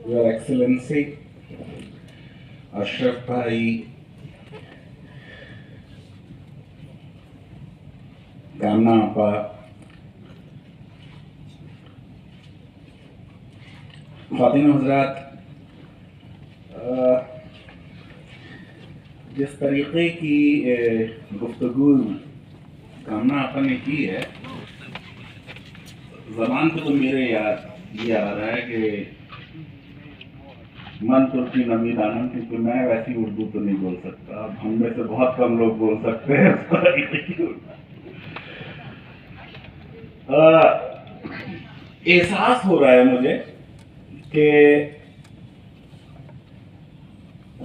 Your excellency Ashraf भाई, कामना आपा, ख़वातीन हज़रात, जिस तरीके की गुफ्तगू कामना आपा ने की है, ज़बान पे तो मेरे याद ये आ रहा है कि मन तुर्की नमी दानम, क्योंकि मैं वैसी उर्दू तो नहीं बोल सकता। अब हम में से बहुत कम लोग बोल सकते हैं इस तरीके की उर्दू। एहसास हो रहा है मुझे कि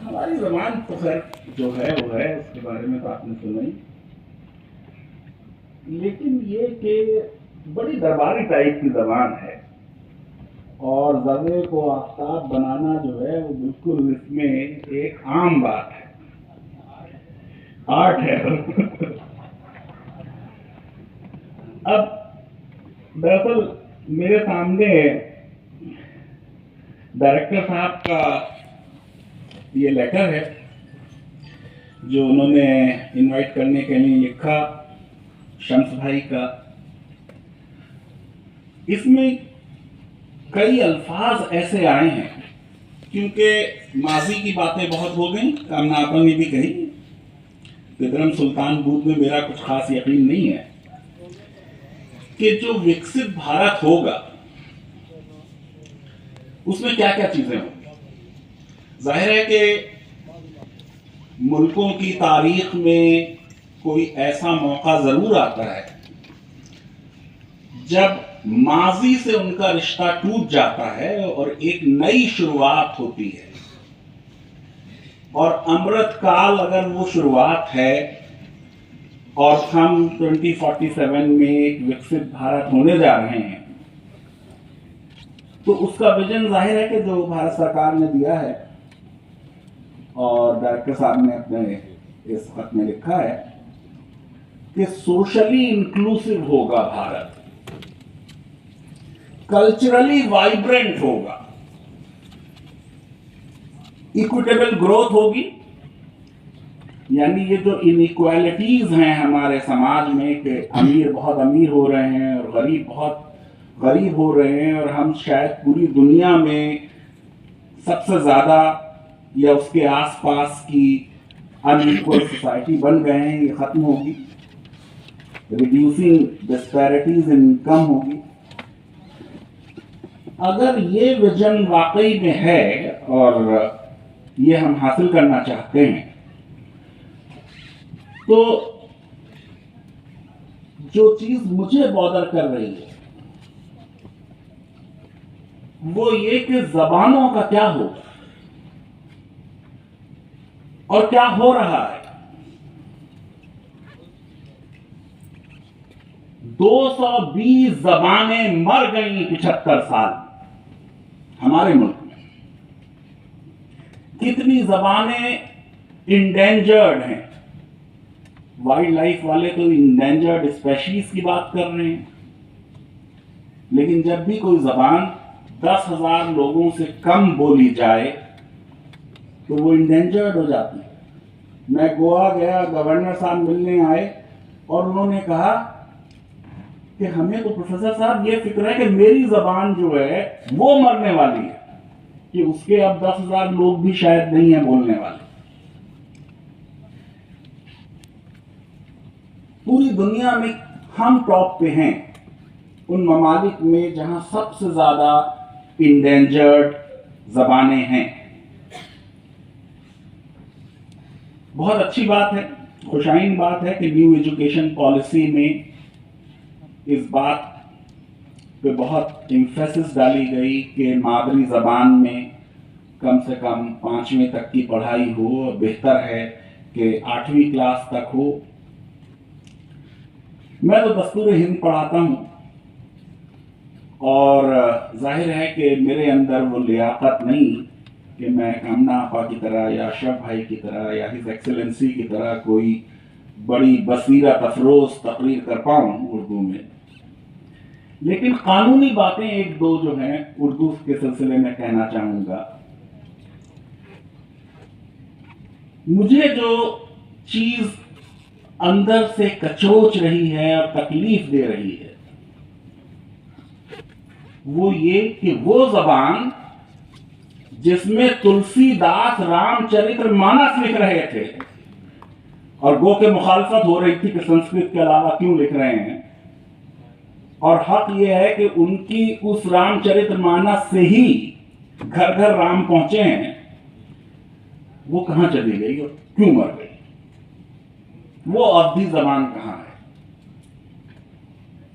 हमारी ज़बान तो खैर जो है वो है, उसके बारे में तो आपने सुना ही, लेकिन ये कि बड़ी दरबारी टाइप की ज़बान है और ज़र्रे को आफ्ताब बनाना जो है वो बिल्कुल इसमें एक आम बात है, आर्ट है। अब दरअसल मेरे सामने डायरेक्टर साहब का ये लेटर है जो उन्होंने इनवाइट करने के लिए लिखा शम्स भाई का। इसमें कई अल्फाज ऐसे आए हैं, क्योंकि माजी की बातें बहुत हो गई, कामना आपा ने भी कही, विक्रम सुल्तान बूथ में मेरा कुछ खास यकीन नहीं है कि जो विकसित भारत होगा उसमें क्या क्या चीजें होंगी। जाहिर है कि मुल्कों की तारीख में कोई ऐसा मौका जरूर आता है जब माजी से उनका रिश्ता टूट जाता है और एक नई शुरुआत होती है, और अमृत काल अगर वो शुरुआत है और हम 2047 में एक विकसित भारत होने जा रहे हैं, तो उसका विजन जाहिर है कि जो भारत सरकार ने दिया है और डायरेक्टर साहब ने अपने इस खत में लिखा है कि सोशली इंक्लूसिव होगा भारत, कल्चरली वाइब्रेंट होगा, इक्विटेबल ग्रोथ होगी। यानी ये जो इनइक्वालिटीज हैं हमारे समाज में कि अमीर बहुत अमीर हो रहे हैं और गरीब बहुत गरीब हो रहे हैं, और हम शायद पूरी दुनिया में सबसे ज्यादा या उसके आसपास की अनइक्वल सोसाइटी बन गए हैं, ये खत्म होगी। रिड्यूसिंग डिस्पैरिटीज इन इनकम होगी। अगर ये विजन वाकई में है और ये हम हासिल करना चाहते हैं, तो जो चीज मुझे बॉदर कर रही है वो ये कि जबानों का क्या हो और क्या हो रहा है। 220 जबानें मर गई 75 साल हमारे मुल्क में। कितनी जबानें इंडेंजर्ड हैं। वाइल्ड लाइफ वाले तो इंडेंजर्ड स्पेशीज की बात कर रहे हैं, लेकिन जब भी कोई जबान 10,000 लोगों से कम बोली जाए तो वो इंडेंजर्ड हो जाती है। मैं गोवा गया, गवर्नर साहब मिलने आए और उन्होंने कहा कि हमें तो प्रोफेसर साहब ये फिक्र है कि मेरी जबान जो है वो मरने वाली है, कि उसके अब 10,000 लोग भी शायद नहीं है बोलने वाले। पूरी दुनिया में हम टॉप पे हैं उन ममालिक में जहां सबसे ज्यादा इंडेंजर्ड जबानें हैं। बहुत अच्छी बात है, खुशाइन बात है कि न्यू एजुकेशन पॉलिसी में इस बात पे बहुत एम्फेसिस डाली गई कि मादरी जबान में कम से कम 5वीं तक की पढ़ाई हो, और बेहतर है कि 8वीं क्लास तक हो। मैं तो दस्तूर हिंद पढ़ाता हूं और जाहिर है कि मेरे अंदर वो लियाकत नहीं कि मैं कामना आपा की तरह या अशरफ भाई की तरह या हिज एक्सेलेंसी की तरह कोई बड़ी बसीरत अफरोज तकरीर कर पाऊं उर्दू में। लेकिन कानूनी बातें एक दो जो हैं उर्दू के सिलसिले में कहना चाहूंगा। मुझे जो चीज अंदर से कचोच रही है और तकलीफ दे रही है वो ये कि वो जबान जिसमें तुलसीदास रामचरितमानस लिख रहे थे और गो के मुखालफत हो रही थी कि संस्कृत के अलावा क्यों लिख रहे हैं, और हक यह है कि उनकी उस रामचरितमानस से ही घर घर राम पहुंचे हैं, वो कहां चली गई और क्यों मर गई? वो अवधि जबान कहां है?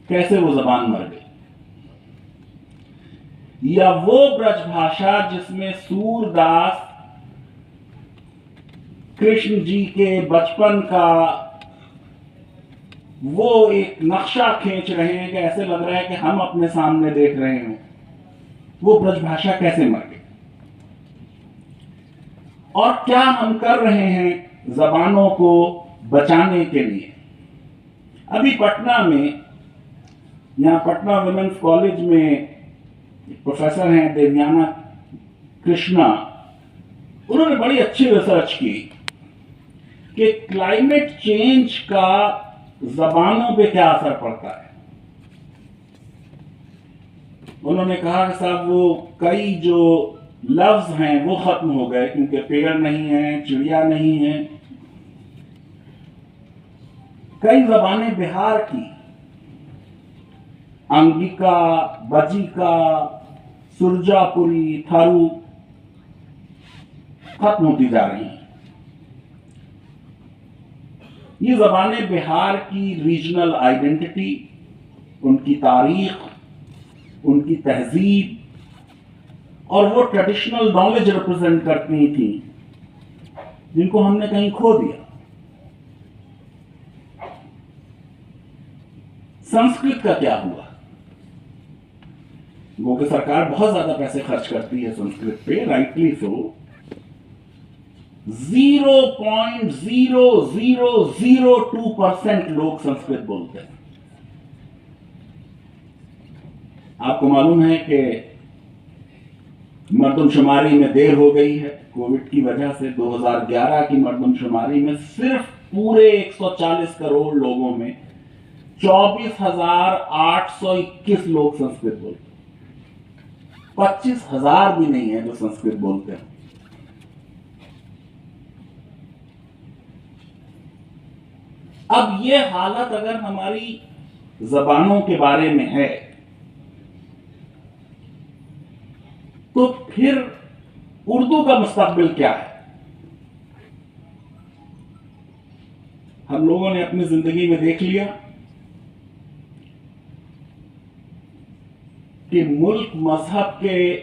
कैसे वो जबान मर गई? या वो ब्रजभाषा जिसमें सूरदास कृष्ण जी के बचपन का वो एक नक्शा खींच रहे हैं कि ऐसे लग रहा है कि हम अपने सामने देख रहे हो, वो ब्रजभाषा कैसे मर गई? और क्या हम कर रहे हैं जबानों को बचाने के लिए? अभी पटना में, यहां पटना वुमेन्स कॉलेज में प्रोफेसर हैं देवयाना कृष्णा, उन्होंने बड़ी अच्छी रिसर्च की कि क्लाइमेट चेंज का जबानों पे क्या असर पड़ता है। उन्होंने कहा कि साहब वो कई जो लफ्ज हैं वो खत्म हो गए क्योंकि पेड़ नहीं है, चिड़िया नहीं है। कई जबानें बिहार की, अंगिका, बजिका, सुरजापुरी, थारू खत्म होती जा रही हैं। ये जबानें बिहार की रीजनल आइडेंटिटी, उनकी तारीख, उनकी तहजीब और वो ट्रेडिशनल नॉलेज रिप्रेजेंट करती थी जिनको हमने कहीं खो दिया। संस्कृत का क्या हुआ? वो कि सरकार बहुत ज्यादा पैसे खर्च करती है संस्कृत पे, राइटली सो। 0.0002% लोग संस्कृत बोलते हैं। आपको मालूम है कि मर्दमशुमारी में देर हो गई है कोविड की वजह से। 2011 की मर्दमशुमारी में सिर्फ पूरे 140 करोड़ लोगों में 24,821 लोग संस्कृत बोलते हैं। 25,000 भी नहीं है जो संस्कृत बोलते हैं। अब ये हालत अगर हमारी जबानों के बारे में है तो फिर उर्दू का मुस्तकबिल क्या है? हम लोगों ने अपनी जिंदगी में देख लिया कि मुल्क मजहब के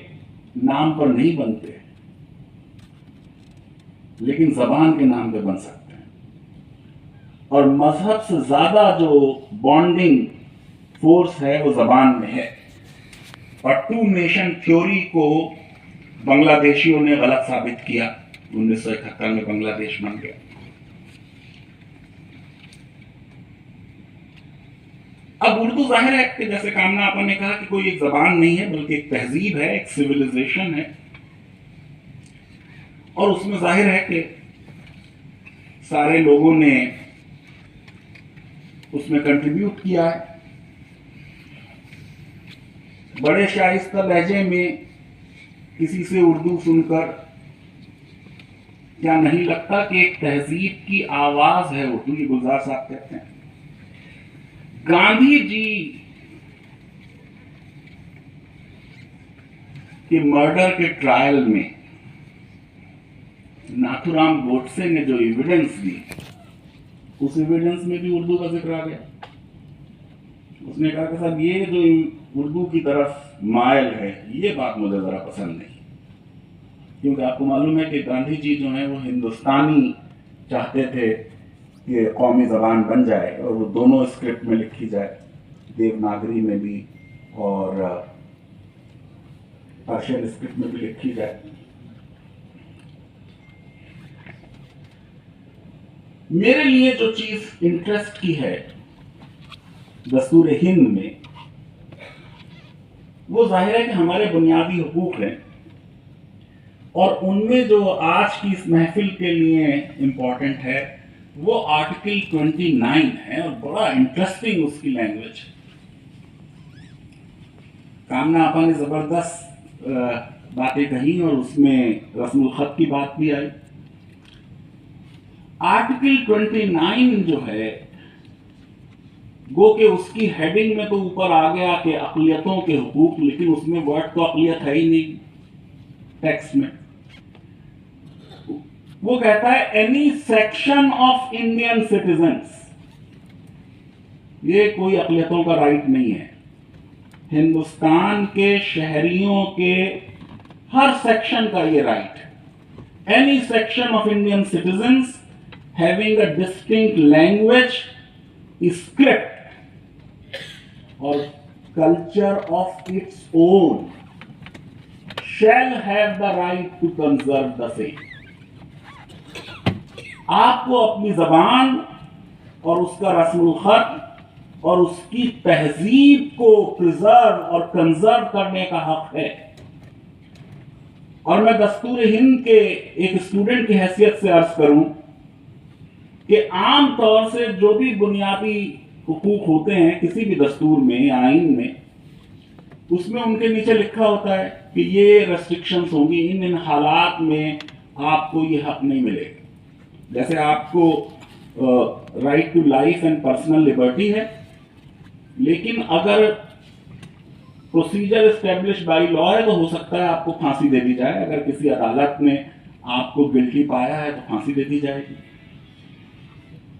नाम पर नहीं बनते, लेकिन जबान के नाम पे बन सकते हैं। और मजहब से ज्यादा जो बॉन्डिंग फोर्स है वो जबान में है। और टू नेशन थ्योरी को बांग्लादेशियों ने गलत साबित किया। 1971 में बांग्लादेश बन गया। अब उर्दू जाहिर है कि जैसे कामना आपन ने कहा कि कोई एक जबान नहीं है बल्कि एक तहजीब है, एक सिविलाइजेशन है। और उसमें जाहिर है कि सारे लोगों ने उसमें कंट्रीब्यूट किया है। बड़े शाइस्ता लहजे में किसी से उर्दू सुनकर क्या नहीं लगता कि एक तहजीब की आवाज है उर्दू? ये गुलजार साहब कहते हैं। गांधी जी के मर्डर के ट्रायल में नाथुराम गोडसे ने जो एविडेंस दी, उस एविडेंस में भी उर्दू का जिक्र आ गया। उसने कहा कि साहब ये जो उर्दू की तरफ मायल है, ये बात मुझे जरा पसंद नहीं, क्योंकि आपको मालूम है कि गांधी जी जो है वो हिंदुस्तानी चाहते थे कि कौमी ज़बान बन जाए और वो दोनों स्क्रिप्ट में लिखी जाए, देवनागरी में भी और पर्शियन स्क्रिप्ट में भी लिखी जाए। मेरे लिए जो चीज इंटरेस्ट की है दस्तूर हिंद में, वो जाहिर है कि हमारे बुनियादी हुकूक हैं, और उनमें जो आज की इस महफिल के लिए इम्पोर्टेंट है वो आर्टिकल 29 है, और बड़ा इंटरेस्टिंग उसकी लैंग्वेज। कामना आपा ने ज़बरदस्त बातें कही और उसमें रस्मुल ख़त की बात भी आई। आर्टिकल 29 जो है, गो के उसकी हेडिंग में तो ऊपर आ गया कि अक़लियतों के हुकूक, लेकिन उसमें वर्ड तो अक़लियत है ही नहीं टेक्स्ट में। वो कहता है any section of Indian citizens, ये कोई अक़लियतों का राइट नहीं है। हिंदुस्तान के शहरियों के हर सेक्शन का ये राइट है। Any section of Indian citizens having a distinct language, script और culture of its own shall have the right to conserve the same. आपको अपनी जबान और उसका रस्मुल खत और उसकी तहजीब को प्रिजर्व और कंजर्व करने का हक है। और मैं दस्तूर हिंद के एक स्टूडेंट की हैसियत से अर्ज करूं कि आम तौर से जो भी बुनियादी हुकूक होते हैं किसी भी दस्तूर में या आइन में, उसमें उनके नीचे लिखा होता है कि ये रेस्ट्रिक्शंस होंगी, इन इन हालात में आपको ये हक नहीं मिलेगा। जैसे आपको right to life and personal liberty है, लेकिन अगर प्रोसीजर एस्टेब्लिश बाय लॉ है तो हो सकता है आपको फांसी दे दी जाए। अगर किसी अदालत ने आपको गिल्टी पाया है तो फांसी दे दी जाएगी।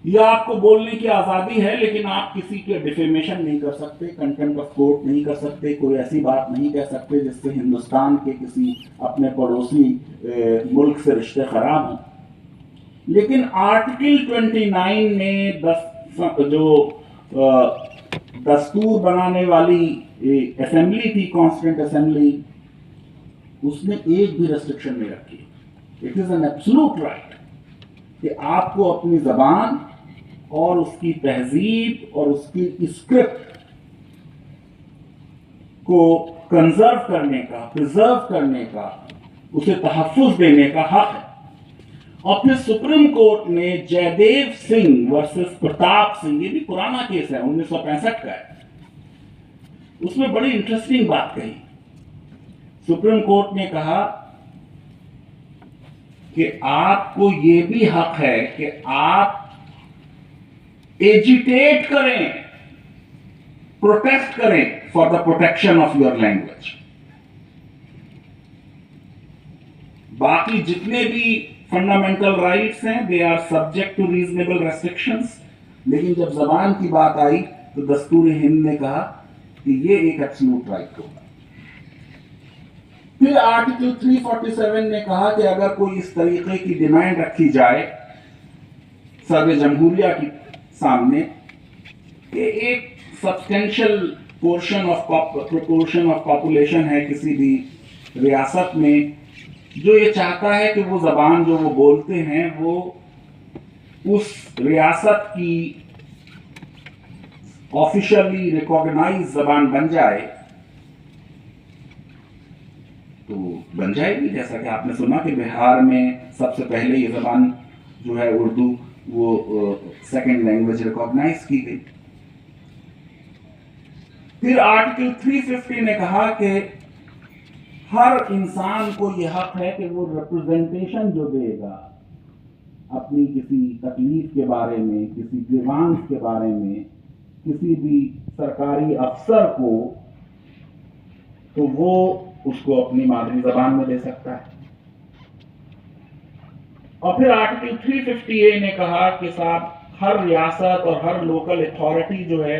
या आपको बोलने की आज़ादी है, लेकिन आप किसी के डिफेमेशन नहीं कर सकते, कंटेम्प्ट ऑफ कोर्ट नहीं कर सकते, कोई ऐसी बात नहीं कह सकते जिससे हिंदुस्तान के किसी अपने पड़ोसी मुल्क से रिश्ते खराब हों। लेकिन आर्टिकल 29 में जो दस्तूर बनाने वाली असेंबली थी, कॉन्स्टिट्यूंट असेंबली, उसने एक भी रेस्ट्रिक्शन नहीं रखी। It is an absolute right कि आपको अपनी जबान और उसकी तहजीब और उसकी स्क्रिप्ट को कंजर्व करने का, प्रिजर्व करने का, उसे तहफ़्फ़ुज़ देने का हक है। और फिर सुप्रीम कोर्ट ने जयदेव सिंह वर्सेस प्रताप सिंह, ये भी पुराना केस है, 1965 का है, उसमें बड़ी इंटरेस्टिंग बात कही। सुप्रीम कोर्ट ने कहा कि आपको ये भी हक है कि आप एजिटेट करें, प्रोटेस्ट करें for the protection of your language. बाकी जितने भी फंडामेंटल राइट्स हैं they are subject to reasonable restrictions, लेकिन जब जबान की बात आई तो दस्तूर हिंद ने कहा कि ये एक एब्सोल्यूट राइट होगा। फिर आर्टिकल 347 ने कहा कि अगर कोई इस तरीके की डिमांड रखी जाए सदर जमहूरिया की सामने कि एक सब्सटेंशियल प्रोपोर्शन ऑफ पॉपुलेशन है किसी भी रियासत में जो ये चाहता है कि वो जबान जो वो बोलते हैं वो उस रियासत की ऑफिशियली रिकॉग्नाइज जबान बन जाए, तो बन जाएगी। जैसा कि आपने सुना कि बिहार में सबसे पहले ये जबान जो है उर्दू, वो सेकंड लैंग्वेज रिकॉग्नाइज की गई। फिर आर्टिकल 350 ने कहा कि हर इंसान को यह हक है कि वो रिप्रेजेंटेशन जो देगा अपनी किसी तकलीफ के बारे में, किसी ग्रीवांस के बारे में, किसी भी सरकारी अफसर को, तो वो उसको अपनी मादरी जबान में दे सकता है। और फिर आर्टिकल 350A ने कहा कि साहब हर रियासत और हर लोकल अथॉरिटी जो है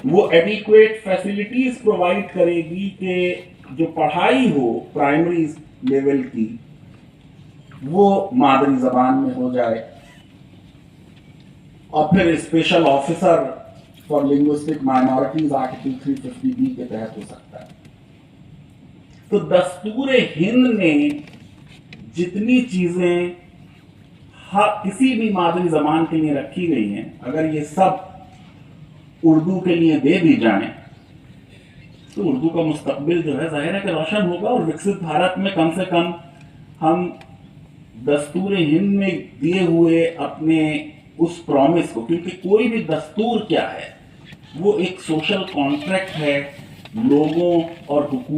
वो एडिक्वेट फैसिलिटीज प्रोवाइड करेगी कि जो पढ़ाई हो प्राइमरी लेवल की वो मादरी जबान में हो जाए। और फिर special officer for linguistic minorities article 350B के तहत हो सकता है। तो दस्तूर हिंद ने जितनी चीजें किसी भी मादरी जबान के लिए रखी गई हैं, अगर ये सब उर्दू के लिए दे दी जाए तो उर्दू का मुस्तकबिल जो है जाहिर है कि रोशन होगा, और विकसित भारत में कम से कम हम दस्तूर हिंद में दिए हुए अपने उस प्रॉमिस को, क्योंकि कोई भी दस्तूर क्या है, वो एक सोशल कॉन्ट्रैक्ट है लोगों और हुकूमत